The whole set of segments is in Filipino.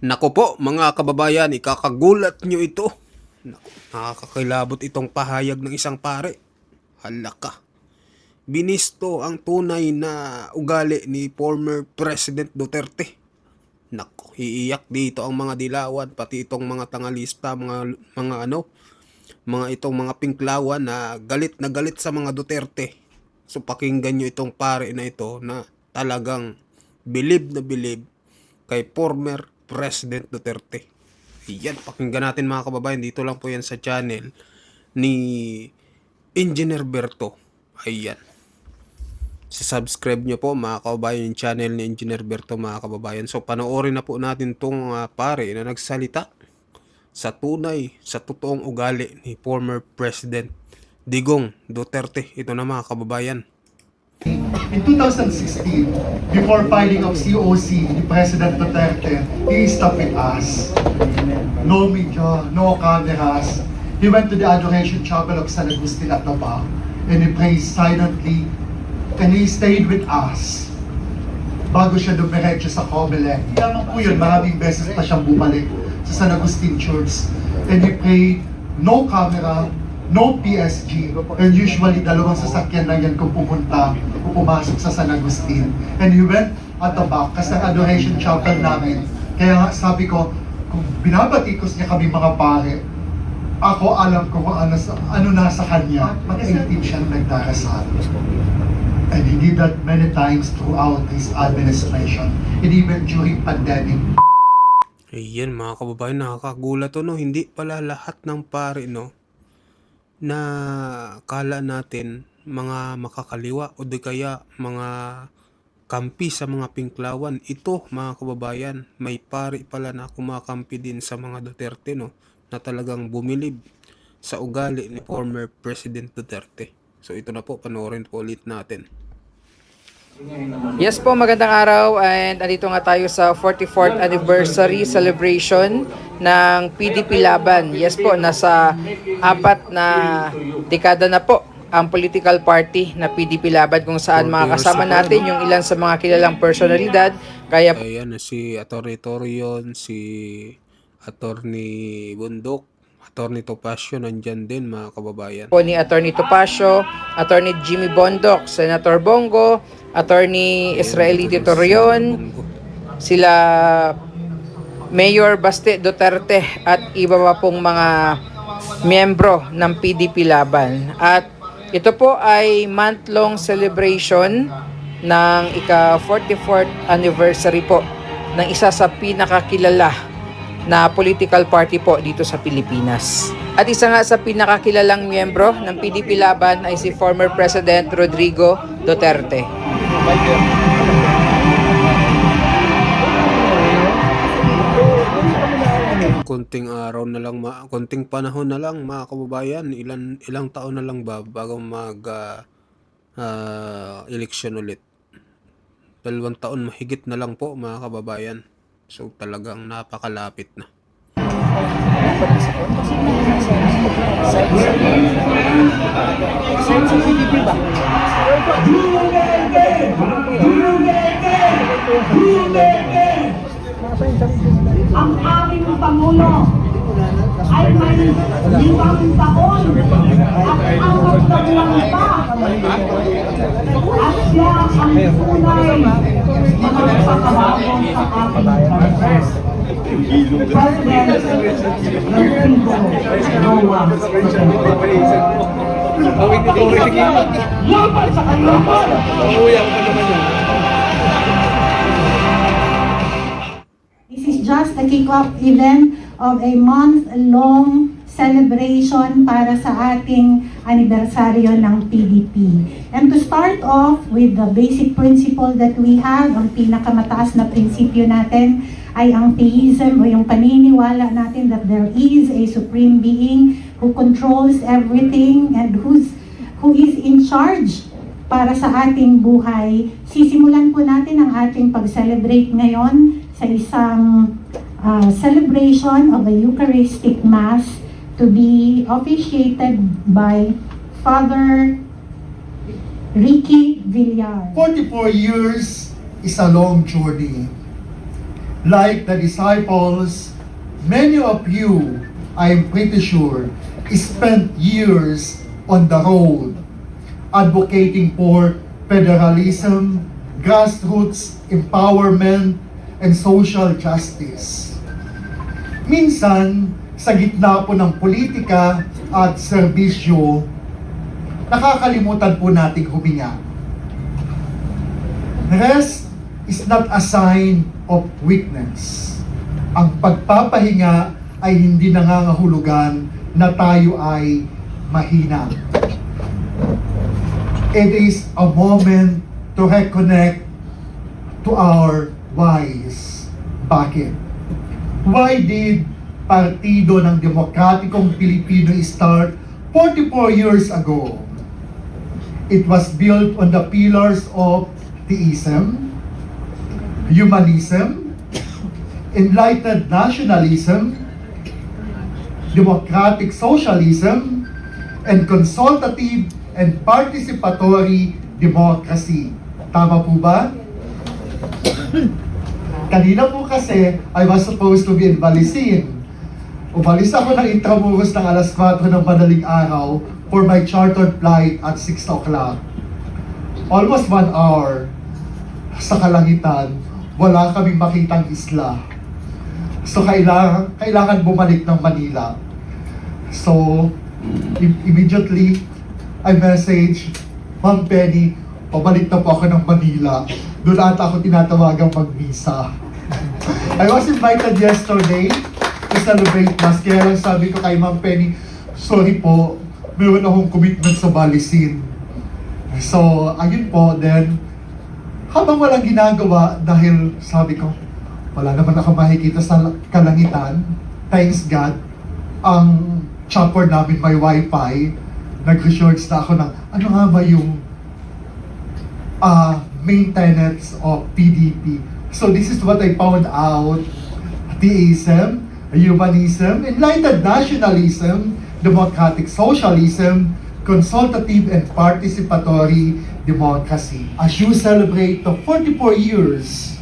Nako po mga kababayan, ikakagulat nyo ito. Naku, nakakakilabot itong pahayag ng isang pare. Hala ka. Binisto ang tunay na ugali ni former President Duterte. Nako, iiyak dito ang mga dilawan, pati itong mga tangalista, mga itong mga pinklawan na galit sa mga Duterte. So pakinggan nyo itong pare na ito na talagang bilib kay former President Duterte. Yan, pakinggan natin mga kababayan. Dito lang po yan sa channel ni Engineer Berto. Ayan. Subscribe nyo po mga kababayan yung channel ni Engineer Berto mga kababayan. So panoorin na po natin tong pare na nagsalita sa totoong ugali ni former President Digong Duterte. Ito na mga kababayan. In 2016, before filing of COC, ni President Duterte, he stopped with us. No media, no cameras. He went to the Adoration Chapel of San Agustin at Tabak, and he prayed silently, and he stayed with us. Bago siya dumiretso sa Comelec. Yaman po yun, maraming beses pa siyang bumalik sa San Agustin Church. And he prayed, no camera, no PSG, and usually dalawang sasakyan lang yan kung pumunta o pumasok sa San Agustin. And he went at the back kasi ang Adoration Chapel namin. Kaya nga sabi ko, kung binabatikos niya kami mga pare, ako alam ko kung ano nasa kanya, mag-itim siyang nagdarasal. And he did that many times throughout his administration, and even during pandemic. Ayan mga kababayan, nakakagulat to no. Hindi pala lahat ng pare no na kala natin mga makakaliwa o di kaya mga kampi sa mga pinklawan. Ito mga kababayan, may pare pala na kumakampi din sa mga Duterte no, na talagang bumilib sa ugali ni former President Duterte. So ito na po, panoorin po ulit natin. Yes po, magandang araw, and andito nga tayo sa 44th anniversary celebration ng PDP Laban. Yes po, nasa 4 na dekada na po ang political party na PDP Laban, kung saan makakasama natin yung ilan sa mga kilalang personalidad. Kaya ayan, si Atty. Torion, si Atty. Bundok, Atty. Topacio nandyan din mga kababayan. po ni Atty. Topacio, Atty. Jimmy Bondoc, Senator Bongo, Atty. Israelito Torion, sila Mayor Baste Duterte at iba pa pong mga miyembro ng PDP Laban. At ito po ay month-long celebration ng ika-44th anniversary po ng isa sa pinakakilala na political party po dito sa Pilipinas. At isa nga sa pinakakilalang miyembro ng PDP Laban ay si former President Rodrigo Duterte. Konting panahon na lang mga kababayan, ilang taon na lang ba bago election ulit. 2 taon mahigit na lang po mga kababayan. So talagang napakalapit na. Ang aming Pangulo ay may 5 taon at ang magdaglang pa. At siya ang tunay na nagpapabagong sa ating bansa. President Rodrigo Roa Duterte. Laban sa kanlaban! This is just a kick-off event of a month-long celebration para sa ating anibersaryo ng PDP. And to start off with the basic principle that we have, ang pinakamataas na prinsipyo natin ay ang theism o yung paniniwala natin that there is a supreme being who controls everything and who is in charge para sa ating buhay. Sisimulan po natin ang ating pag-celebrate ngayon sa isang celebration of a Eucharistic Mass to be officiated by Father Ricky Villar. 44 years is a long journey. Like the disciples, many of you, I'm pretty sure, spent years on the road advocating for federalism, grassroots empowerment, and social justice. Minsan, sa gitna po ng politika at serbisyo, nakakalimutan po nating huminga. Rest is not a sign of weakness. Ang pagpapahinga ay hindi nangangahulugan na tayo ay mahina. It is a moment to reconnect to our whys. Bakit? Why did Partido ng Demokratikong Pilipino start 44 years ago? It was built on the pillars of theism, humanism, enlightened nationalism, democratic socialism, and consultative and participatory democracy. Tama po ba? Kanina po kasi, I was supposed to be in Balisin. Umalis ako ng Intramuros ng alas 4 ng madaling araw for my chartered flight at 6 o'clock. Almost 1 hour sa kalangitan, wala kaming makitang isla. So kailangan bumalik ng Manila. So immediately I message Ma'am Penny, pabalik na po ako ng Manila. Doon ata ako tinatawagang mag-visa. I was invited yesterday to celebrate Mass. Kaya lang sabi ko kay Ma'am Penny, sorry po, meron akong commitment sa Balisin. So, ayun po, then, habang walang ginagawa, dahil sabi ko, wala naman ako makikita sa kalangitan, thanks God, ang chopper namin may wifi, nag-research na ako ng, ano nga ba yung main tenets of PDP. So this is what I found out. Theism, humanism, enlightened nationalism, democratic socialism, consultative and participatory democracy. As you celebrate the 44 years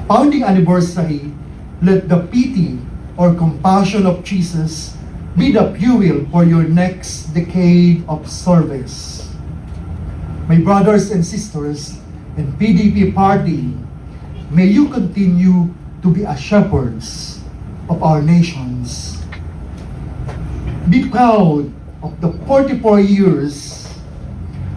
founding anniversary, let the pity or compassion of Jesus be the fuel for your next decade of service. My brothers and sisters in PDP party, may you continue to be as shepherds of our nations. Be proud of the 44 years,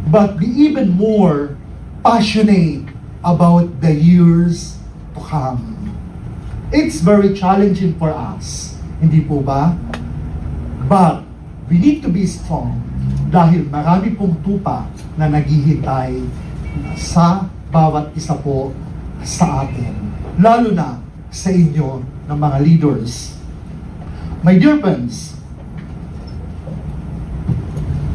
but be even more passionate about the years to come. It's very challenging for us, hindi po ba? But we need to be strong dahil marami pong tupa na naghihintay sa bawat isa po sa atin, lalo na sa inyo ng mga leaders. My dear friends,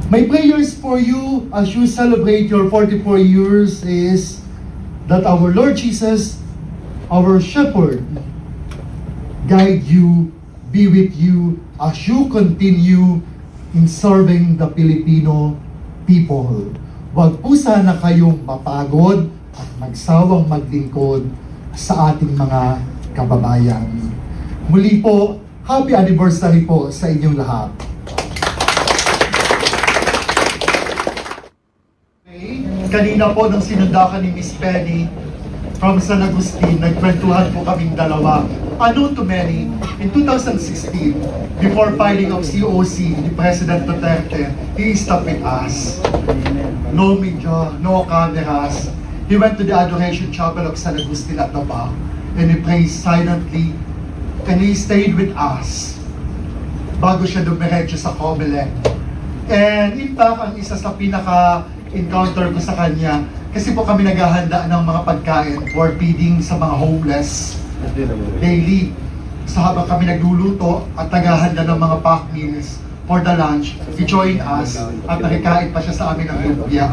my prayers for you as you celebrate your 44 years is that our Lord Jesus, our shepherd, guide you, be with you as you continue in serving the Filipino people. Huwag po sana kayong mapagod at magsawang maglingkod sa ating mga kababayan. Muli po, happy anniversary po sa inyong lahat. Okay. Kanina po nung sinundakan ni Miss Penny from San Agustin, nagkwentuhan po kaming dalawa. Unknown to many, in 2016, before filing of COC ni President Duterte, he stopped with us. No media, no cameras. He went to the Adoration Chapel of San Agustin at the back, and he prayed silently, and he stayed with us bago siya dumiretso sa Comelec. And in fact, ang isa sa pinaka-encounter ko sa kanya, kasi po kami naghahanda ng mga pagkain for feeding sa mga homeless daily. So habang kami nagluluto at naghahanda ng mga pack meals for the lunch, he joined us at nakikain pa siya sa amin ng lumpia.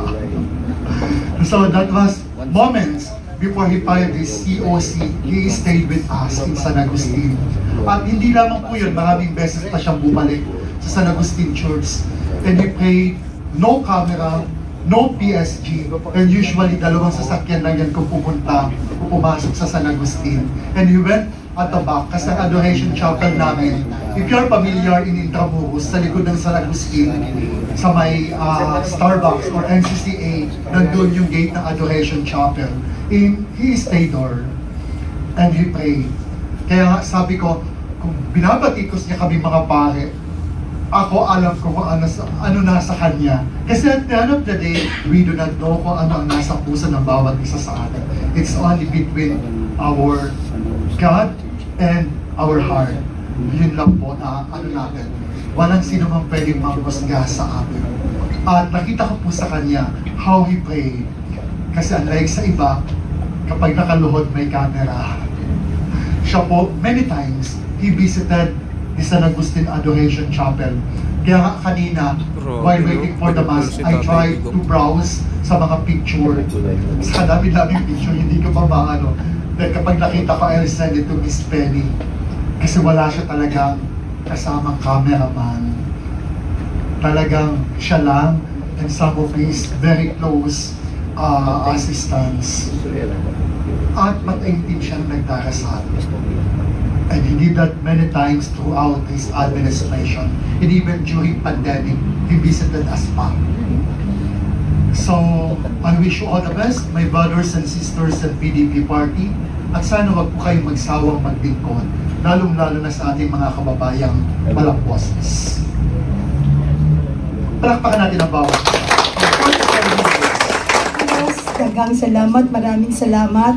So that was moments before he filed his COC, he stayed with us in San Agustin. At hindi lamang po yun, maraming beses pa siyang bumalik sa San Agustin Church. And he prayed, no camera, no PSG, and usually dalawang sasakyan lang yan kung pupunta o pumasok sa San Agustin. And we went at the back kasi ang Adoration Chapel namin, if you're familiar in Intramuros, sa likod ng San Agustin, sa may Starbucks or NCCA, nandun yung gate ng Adoration Chapel. He stayed there and he prayed. Kaya nga sabi ko, kung binabatikos niya kami mga pare, ako alam ko kung ano nasa kanya. Kasi at the end of the day, we do not know kung ano ang nasa puso ng bawat isa sa atin. It's only between our God and our heart. Yun lang po na ano natin. Walang sino mang pwedeng manghusga sa atin. At nakita ko po sa kanya how he prayed. Kasi unlike sa iba, kapag nakaluhod may camera. Siya po, many times, he visited the San Agustin Adoration Chapel. Kaya nga kanina, while waiting for the Mass, I tried to browse sa mga picture. Sa dami-daming picture, hindi ko pa maano. Dahil kapag nakita ko, I'll send it to Miss Penny. Kasi wala siya talagang kasamang cameraman. Talagang siya lang and some of his very close assistants. At mataimtim siyang nagdarasal. And he did that many times throughout his administration. And even during pandemic, he visited us pa. So, I wish you all the best, my brothers and sisters at PDP party. At sana wag po kayong magsawang maglingkod, lalong-lalo na sa ating mga kababayang walang boses. Palakpakan natin ang bawat isa. Dagang salamat, maraming salamat.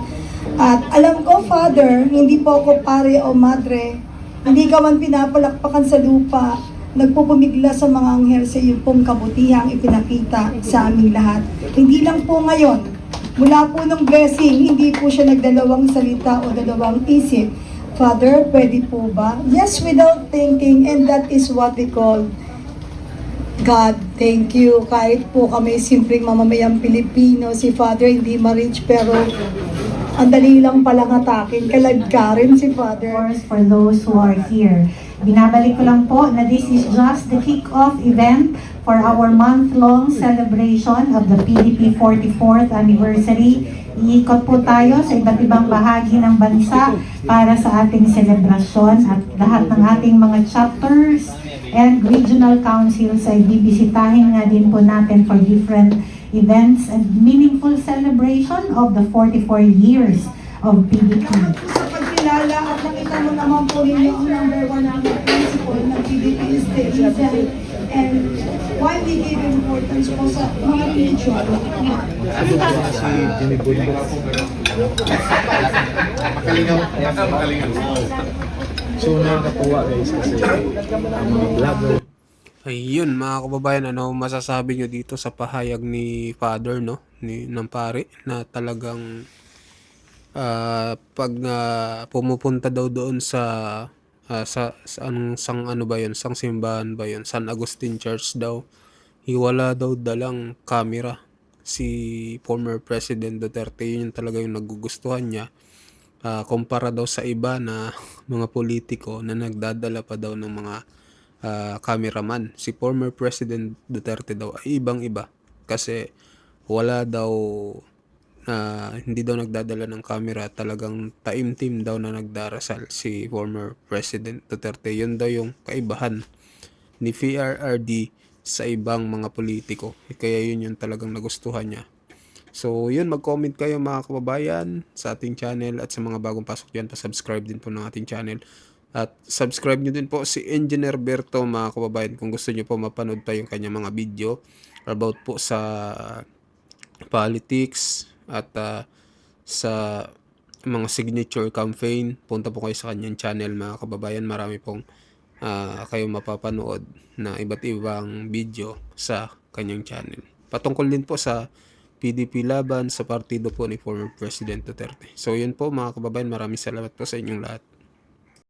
At alam ko, Father, hindi po ako pare o madre, hindi ka man pinapalakpakan sa lupa, nagpupumigla sa mga anghel sa iyong pong kabutihang ipinakita sa aming lahat. Hindi lang po ngayon, mula po ng blessing, hindi po siya nagdalawang salita o dalawang isip. Father, pwede po ba? Yes, without thinking, and that is what we call God, thank you. Kahit po kami simpleng mamamayang Pilipino, si Father hindi ma-reach, pero ang dali lang palang atakin, kalagkarin si Father. For those who are here. Binabalik ko lang po na this is just the kick-off event for our month-long celebration of the PDP 44th anniversary. Iikot po tayo sa iba't ibang bahagi ng bansa para sa ating selebrasyon at lahat ng ating mga chapters and regional councils ay bibisitahin nga din po natin for different events and meaningful celebration of the 44 years of PDP. Sa pagkilala at nakita mo naman po ninyo ang number one namin principle ng PDP is the reason and why we give importance po sa mga religion. So nakakatuwa guys kasi ang mga vlogger Ayun mga kababayan, ano masasabi nyo dito sa pahayag ni Father, no? Ng pare na talagang pag pumupunta daw doon sa anong sang ano ba yun, sang simbahan ba yun, San Agustin Church daw, wala daw dalang camera si former President Duterte. Yun talaga yung nagugustuhan niya. Kumpara daw sa iba na mga politiko na nagdadala pa daw ng mga cameraman. Si former President Duterte daw ay ibang-iba kasi wala daw hindi daw nagdadala ng camera, talagang taimtim daw na nagdarasal si former President Duterte. Yun daw yung kaibahan ni PRRD sa ibang mga politiko. Kaya yun yung talagang nagustuhan niya. So yun, mag-comment kayo mga kababayan sa ating channel at sa mga bagong pasok dyan, pa-subscribe din po ng ating channel. At subscribe nyo din po si Engineer Berto mga kababayan kung gusto nyo po mapanood pa yung kanyang mga video about po sa politics at sa mga signature campaign. Punta po kayo sa kanyang channel mga kababayan. Marami pong kayo mapapanood na iba't ibang video sa kanyang channel. Patungkol din po sa PDP laban sa partido po ni former President Duterte. So yun po mga kababayan, maraming salamat po sa inyong lahat.